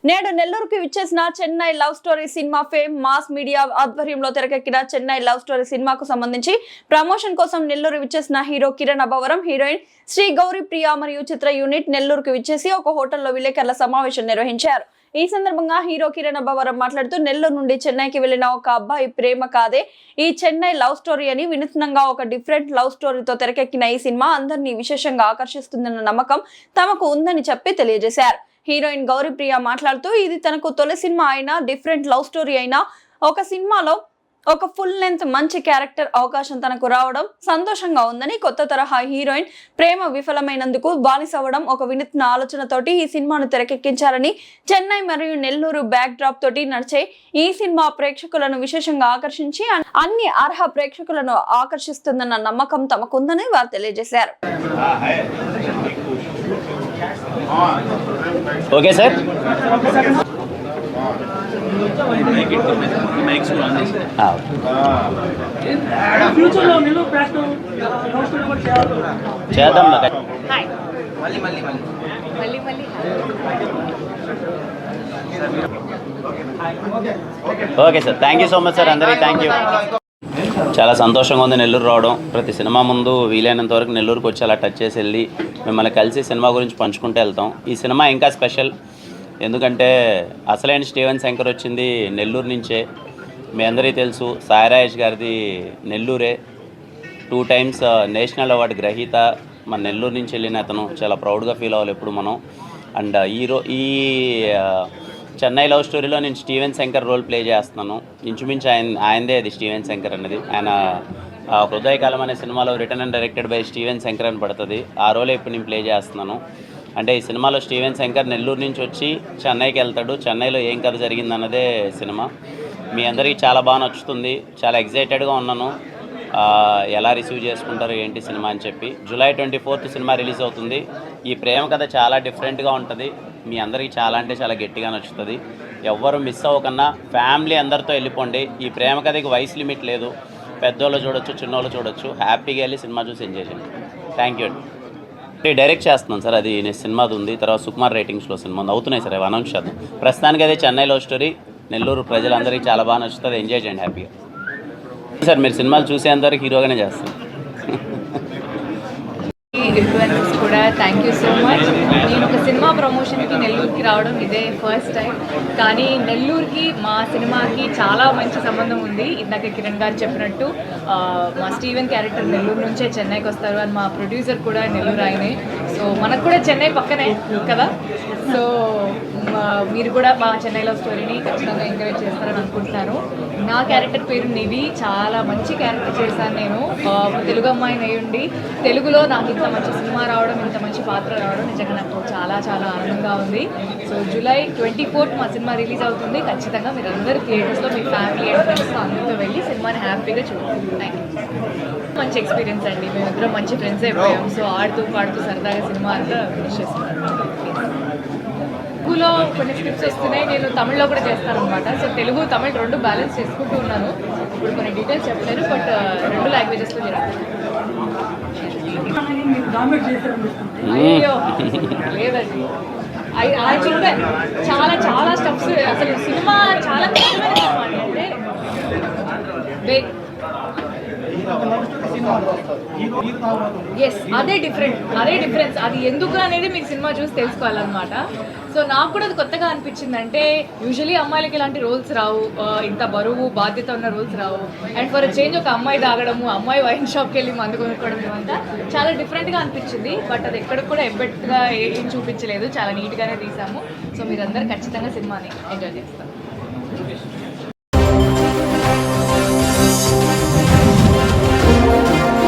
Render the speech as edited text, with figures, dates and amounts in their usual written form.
నేడు నెల్లూరుకి విచ్చేసిన Chennai love story cinema fame mass media ఆధ్వర్యంలో తెరకెక్కిన చెన్నై లవ్ స్టోరీ సినిమాకు సంబంధించి ప్రమోషన్ కోసం నెల్లూరు విచ్చేసిన హీరో కిరణ్ అబ్బవరం, హీరోయిన్ శ్రీ గౌరీ ప్రియా మరియు చిత్ర యూనిట్ నెల్లూరుకు విచ్చేసి ఒక హోటల్లో విలేకరుల సమావేశం నిర్వహించారు. ఈ సందర్భంగా హీరో కిరణ్ అబ్బవరం మాట్లాడుతూ, నెల్లూరు నుండి చెన్నైకి వెళ్లిన ఒక అబ్బాయి ప్రేమ కాదే ఈ చెన్నై లవ్ స్టోరీ అని వినూత్నంగా ఒక డిఫరెంట్ లవ్ స్టోరీతో తెరకెక్కిన ఈ సినిమా అందరినీ విశేషంగా ఆకర్షిస్తుందన్న నమ్మకం తమకు ఉందని చెప్పి తెలియజేశారు. హీరోయిన్ గౌరీ ప్రియా మాట్లాడుతూ, ఇది తనకు తొలి సినిమా అయినా, డిఫరెంట్ లవ్ స్టోరీ అయినా, ఒక సినిమాలో ఒక ఫుల్ లెంత్ మంచి క్యారెక్టర్ అవకాశం తనకు రావడం సంతోషంగా ఉందని, కొత్త తరహా హీరోయిన్ ప్రేమ విఫలమైనందుకు బానిసవ్వడం ఒక వినూత్న ఆలోచనతోటి ఈ సినిమాను తెరకెక్కించారని, చెన్నై మరియు నెల్లూరు బ్యాక్ డ్రాప్ తోటి నడిచే ఈ సినిమా ప్రేక్షకులను విశేషంగా ఆకర్షించి అన్ని అర్హ ప్రేక్షకులను ఆకర్షిస్తుందన్న నమ్మకం తమకుందని వారు తెలియజేశారు. Okay sir. చేద్దాం. Okay sir, thank you so much sir. అందరికీ థ్యాంక్ యూ. చాలా సంతోషంగా ఉంది నెల్లూరు రావడం. ప్రతి సినిమా ముందు వీలైనంత వరకు నెల్లూరుకి వచ్చి అలా టచ్ చేసి వెళ్ళి మిమ్మల్ని కలిసి సినిమా గురించి పంచుకుంటూ వెళ్తాం. ఈ సినిమా ఇంకా స్పెషల్, ఎందుకంటే అసలైన స్టీవెన్ శంకర్ వచ్చింది నెల్లూరు నుంచే. మీ అందరికీ తెలుసు, సాయి రాజేష్ గారిది నెల్లూరే. 2 times నేషనల్ అవార్డు గ్రహీత మన నెల్లూరు నుంచి వెళ్ళిన అతను. చాలా ప్రౌడ్గా ఫీల్ అవ్వాలి ఎప్పుడు మనం. అండ్ ఈ చెన్నై లవ్ స్టోరీలో నేను స్టీవెన్ శంకర్ రోల్ ప్లే చేస్తున్నాను. ఇంచుమించు ఆయనదే అది స్టీవెన్ శంకర్ అనేది. ఆయన హృదయకాలం అనే సినిమాలో return and directed by Steven Shankar అని పడుతుంది. ఆ రోలే ఇప్పుడు నేను ప్లే చేస్తున్నాను. అంటే ఈ సినిమాలో స్టీవెన్ శంకర్ నెల్లూరు నుంచి వచ్చి చెన్నైకి వెళ్తాడు. చెన్నైలో ఏం కథ జరిగిందన్నదే సినిమా. మీ అందరికీ చాలా బాగా నచ్చుతుంది. చాలా ఎగ్జైటెడ్గా ఉన్నాను ఎలా రిసీవ్ చేసుకుంటారు ఏంటి సినిమా అని చెప్పి. July 24th సినిమా రిలీజ్ అవుతుంది. ఈ ప్రేమ కథ చాలా డిఫరెంట్గా ఉంటుంది. మీ అందరికీ చాలా అంటే చాలా గట్టిగా నచ్చుతుంది. ఎవ్వరు మిస్ అవ్వకన్నా ఫ్యామిలీ అందరితో వెళ్ళిపోండి. ఈ ప్రేమ కథకి వయసు లిమిట్ లేదు. పెద్దోళ్ళు చూడొచ్చు, చిన్నోళ్ళు చూడొచ్చు. హ్యాపీగా వెళ్ళి సినిమా చూసి ఎంజాయ్ చేయండి. థ్యాంక్ యూ అండి. డైరెక్ట్ చేస్తున్నాను సార్. అది నేను సినిమాది ఉంది. తర్వాత సుకుమార్ రేటింగ్స్లో సినిమా అవుతున్నాయి సార్. అవి అనౌన్స్ చేద్దాం. ప్రస్తుతానికి అదే చెన్నై లవ్ స్టోరీ. నెల్లూరు ప్రజలందరికీ చాలా బాగా నచ్చుతుంది. ఎంజాయ్ చేయండి హ్యాపీగా. సార్ మీరు సినిమాలు చూసేంతవరకు హీరోగానే చేస్తాను. ఇన్ఫ్లుయెన్సర్స్ కూడా థ్యాంక్ యూ సో మచ్. నేను ఒక సినిమా ప్రమోషన్కి నెల్లూరుకి రావడం ఇదే ఫస్ట్ టైం. కానీ నెల్లూరుకి మా సినిమాకి చాలా మంచి సంబంధం ఉంది. ఇందాక కిరణ్ గారు చెప్పినట్టు మా స్టీవెన్ క్యారెక్టర్ నెల్లూరు నుంచే చెన్నైకి వస్తారు అని మా ప్రొడ్యూసర్ కూడా నెల్లూరు ఆయనే. సో మనకు కూడా చెన్నై పక్కనే కదా. సో మీరు కూడా మా చెన్నై లవ్ స్టోరీని ఖచ్చితంగా ఎంకరేజ్ చేస్తారని అనుకుంటున్నాను. నా క్యారెక్టర్ పేరు నివి. చాలా మంచి క్యారెక్టర్ చేశాను నేను. తెలుగు అమ్మాయిని అయ్యుండి తెలుగులో నాకు ఇంత మంచి సినిమా రావడం, ఇంత మంచి పాత్ర రావడం నిజంగా నాకు చాలా చాలా ఆనందంగా ఉంది. సో July 24th మా సినిమా రిలీజ్ అవుతుంది. ఖచ్చితంగా మీరు అందరూ థియేటర్స్లో మీ ఫ్యామిలీ అండ్ ఫ్రెండ్స్తో అందరితో వెళ్ళి సినిమాని హ్యాపీగా చూడండి. Thank you. మంచి ఎక్స్పీరియన్స్ అండి. మేమిద్దరం మంచి ఫ్రెండ్స్ అయిపోయాం. సో ఆడుతూ పాడుతూ సరదాగా సినిమా అంతా ఫినిష్ చేస్తున్నాను. తెలుగులో కొన్ని స్క్రిప్ట్స్ వస్తున్నాయి. నేను తమిళ్లో కూడా చేస్తాను అనమాట. సో తెలుగు తమిళ్ 2 బ్యాలెన్స్ చేసుకుంటూ ఉన్నాను. ఇప్పుడు కొన్ని డీటెయిల్స్ చెప్పలేను, బట్ 2 లాంగ్వేజెస్లో జరుగుతుంది. అయ్యో లేదండి, చెప్పాను చాలా చాలా స్టెప్స్. అసలు సినిమా చాలా కష్టమైన సినిమా అంటే అదే డిఫరెన్స్. అది ఎందుకు అనేది మీకు సినిమా చూసి తెలుసుకోవాలన్నమాట. సో నాకు కూడా అది కొత్తగా అనిపించింది. అంటే యూజువలీ అమ్మాయిలకి ఇలాంటి రోల్స్ రావు, ఇంత బరువు బాధ్యత ఉన్న రోల్స్ రావు. అండ్ ఫర్ చేంజ్ ఒక అమ్మాయి తాగడము, అమ్మాయి వైన్ షాప్కి వెళ్ళి మందు కొనుక్కోవడం ఇవంతా చాలా డిఫరెంట్గా అనిపించింది. బట్ అది ఎక్కడికి కూడా ఎబ్బెట్టుగా ఏం చూపించలేదు. చాలా నీట్గానే తీసాము. సో మీరందరూ ఖచ్చితంగా సినిమాని ఎంజాయ్ చేస్తారు.